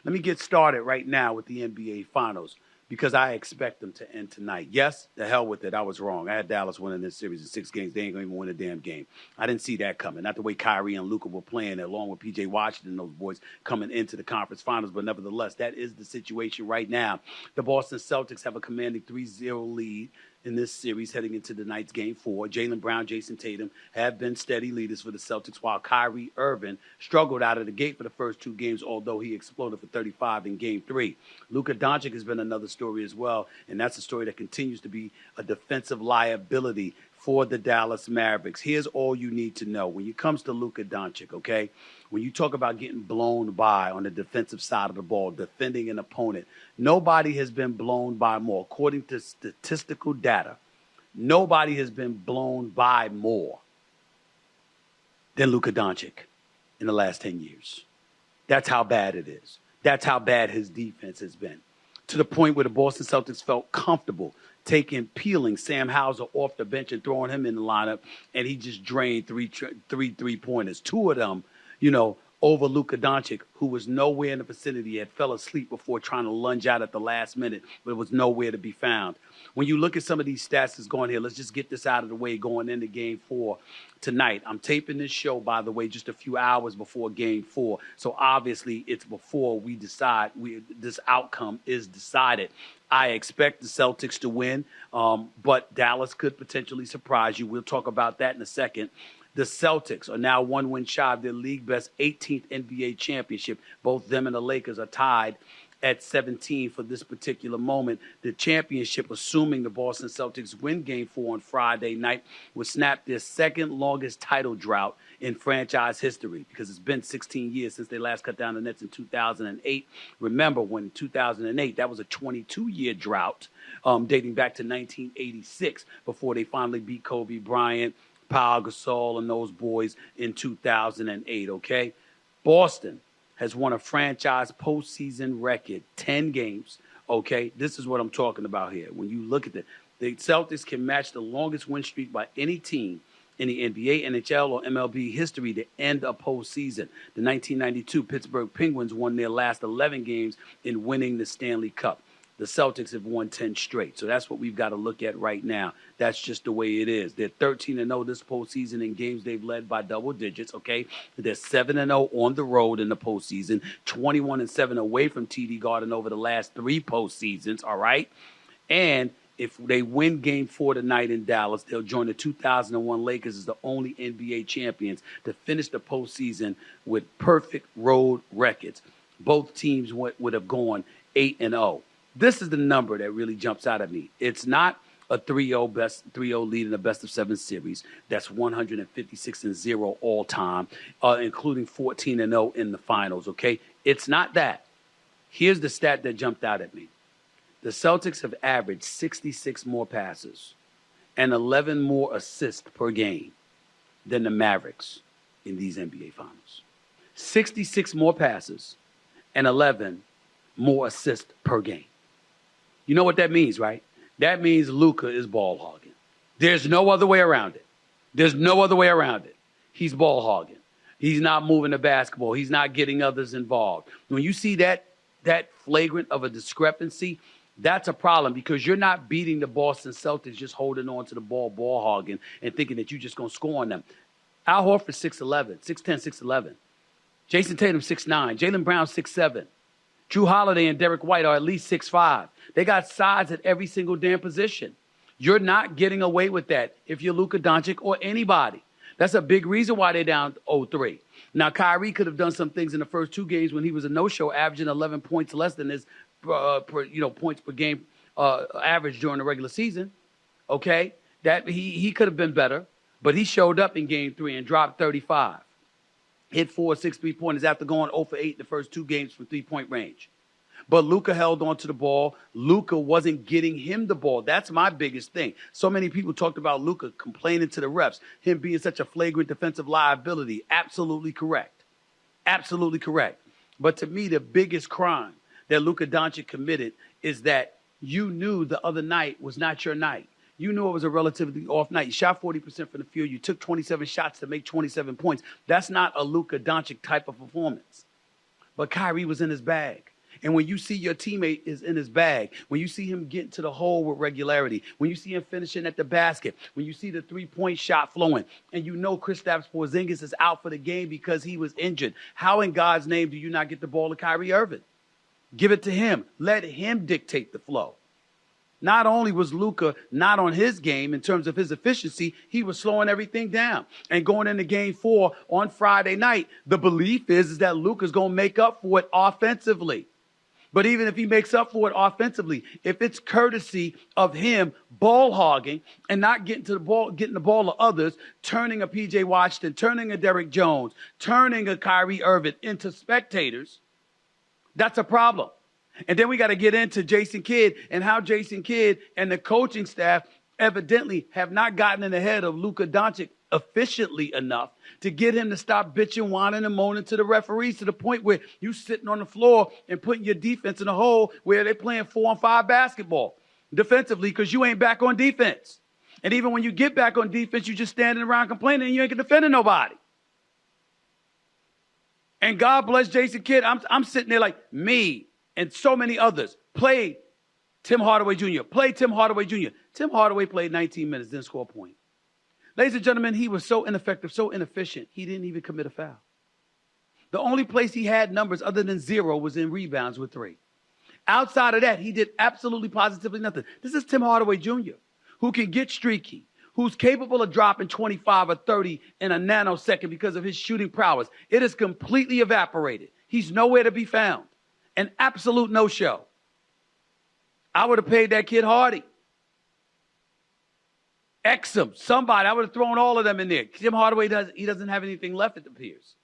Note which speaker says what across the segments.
Speaker 1: Let me get started right now with the NBA Finals because I expect them to end tonight. Yes, the hell with it. I was wrong. I had Dallas winning this series in 6 games. They ain't going to even win a damn game. I didn't see that coming. Not the way Kyrie and Luka were playing, along with P.J. Washington and those boys coming into the conference finals. But nevertheless, that is the situation right now. The Boston Celtics have a commanding 3-0 lead in this series heading into tonight's Game 4. Jaylen Brown, Jason Tatum have been steady leaders for the Celtics, while Kyrie Irving struggled out of the gate for the first 2 games, although he exploded for 35 in Game 3. Luka Doncic has been another story as well, and that's a story that continues to be a defensive liability for the Dallas Mavericks. Here's all you need to know. When it comes to Luka Doncic, okay, when you talk about getting blown by on the defensive side of the ball, defending an opponent, nobody has been blown by more. According to statistical data, nobody has been blown by more than Luka Doncic in the last 10 years. That's how bad it is. That's how bad his defense has been. To the point where the Boston Celtics felt comfortable peeling Sam Hauser off the bench and throwing him in the lineup, and he just drained three three-pointers. 2 of them, over Luka Doncic, who was nowhere in the vicinity, had fell asleep before trying to lunge out at the last minute, but was nowhere to be found. When you look at some of these stats that's going here, let's just get this out of the way going into Game 4 tonight. I'm taping this show, by the way, just a few hours before Game 4, so obviously it's before we decide this outcome is decided. I expect the Celtics to win, but Dallas could potentially surprise you. We'll talk about that in a second. The Celtics are now 1 win shy of their league-best 18th NBA championship. Both them and the Lakers are tied at 17 for this particular moment. The championship, assuming the Boston Celtics win Game 4 on Friday night, would snap their second longest title drought in franchise history, because it's been 16 years since they last cut down the Nets in 2008. Remember, when in 2008, that was a 22-year drought dating back to 1986 before they finally beat Kobe Bryant, Pau Gasol, and those boys in 2008, okay? Boston has won a franchise postseason record, 10 games, okay? This is what I'm talking about here. When you look at the Celtics can match the longest win streak by any team in the NBA, NHL, or MLB history to end a postseason. The 1992 Pittsburgh Penguins won their last 11 games in winning the Stanley Cup. The Celtics have won 10 straight. So that's what we've got to look at right now. That's just the way it is. They're 13-0 this postseason in games they've led by double digits, okay? They're 7-0 on the road in the postseason, 21-7 away from TD Garden over the last 3 postseasons, all right? And if they win Game 4 tonight in Dallas, they'll join the 2001 Lakers as the only NBA champions to finish the postseason with perfect road records. Both teams would have gone 8-0. This is the number that really jumps out at me. It's not a 3-0 lead in the best-of-7 series. That's 156-0 all time, including 14-0 in the finals, okay? It's not that. Here's the stat that jumped out at me. The Celtics have averaged 66 more passes and 11 more assists per game than the Mavericks in these NBA Finals. 66 more passes and 11 more assists per game. You know what that means, right? That means Luka is ball hogging. There's no other way around it. There's no other way around it. He's ball hogging. He's not moving the basketball. He's not getting others involved. When you see that flagrant of a discrepancy, that's a problem, because you're not beating the Boston Celtics just holding on to the ball hogging, and thinking that you're just going to score on them. Al Horford 6'11", 6'10", 6'11". Jason Tatum 6'9". Jaylen Brown 6'7". Drew Holiday and Derek White are at least 6'5". They got size at every single damn position. You're not getting away with that if you're Luka Doncic or anybody. That's a big reason why they're down 0-3. Now, Kyrie could have done some things in the first 2 games when he was a no-show, averaging 11 points less than his points per game average during the regular season. Okay, that he could have been better, but he showed up in Game 3 and dropped 35. Hit 4 6 3-pointers after going 0 for 8 the first 2 games from 3-point range. But Luka held on to the ball. Luka wasn't getting him the ball. That's my biggest thing. So many people talked about Luka complaining to the refs, him being such a flagrant defensive liability. Absolutely correct. Absolutely correct. But to me, the biggest crime that Luka Doncic committed is that you knew the other night was not your night. You knew it was a relatively off night. You shot 40% from the field. You took 27 shots to make 27 points. That's not a Luka Doncic type of performance. But Kyrie was in his bag. And when you see your teammate is in his bag, when you see him getting to the hole with regularity, when you see him finishing at the basket, when you see the three-point shot flowing, and you know Kristaps Porzingis is out for the game because he was injured, how in God's name do you not get the ball to Kyrie Irving? Give it to him. Let him dictate the flow. Not only was Luka not on his game in terms of his efficiency, he was slowing everything down. And going into game 4 on Friday night, the belief is that Luka's going to make up for it offensively. But even if he makes up for it offensively, if it's courtesy of him ball hogging and not getting the ball to others, turning a PJ Washington, turning a Derrick Jones, turning a Kyrie Irving into spectators, that's a problem. And then we got to get into Jason Kidd and how Jason Kidd and the coaching staff evidently have not gotten in the head of Luka Doncic efficiently enough to get him to stop bitching, whining, and moaning to the referees to the point where you sitting on the floor and putting your defense in a hole where they're playing 4-on-5 basketball defensively because you ain't back on defense. And even when you get back on defense, you just standing around complaining and you ain't defending nobody. And God bless Jason Kidd. I'm sitting there like me and so many others play Tim Hardaway Jr. Play Tim Hardaway Jr. Tim Hardaway played 19 minutes, didn't score a point. Ladies and gentlemen, he was so ineffective, so inefficient, he didn't even commit a foul. The only place he had numbers other than 0 was in rebounds with 3. Outside of that, he did absolutely positively nothing. This is Tim Hardaway Jr., who can get streaky, who's capable of dropping 25 or 30 in a nanosecond because of his shooting prowess. It is completely evaporated. He's nowhere to be found. An absolute no-show. I would have paid that kid Hardy. Exum, somebody. I would have thrown all of them in there. Tim Hardaway doesn't have anything left, it appears.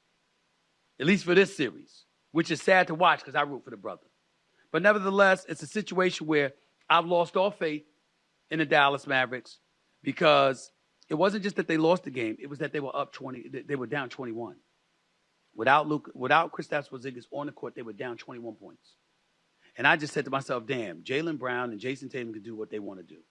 Speaker 1: At least for this series, which is sad to watch because I root for the brother. But nevertheless, it's a situation where I've lost all faith in the Dallas Mavericks because it wasn't just that they lost the game. It was that they were up 20. They were down 21. Without Kristaps Porzingis on the court, they were down 21 points. And I just said to myself, damn, Jaylen Brown and Jason Tatum can do what they want to do.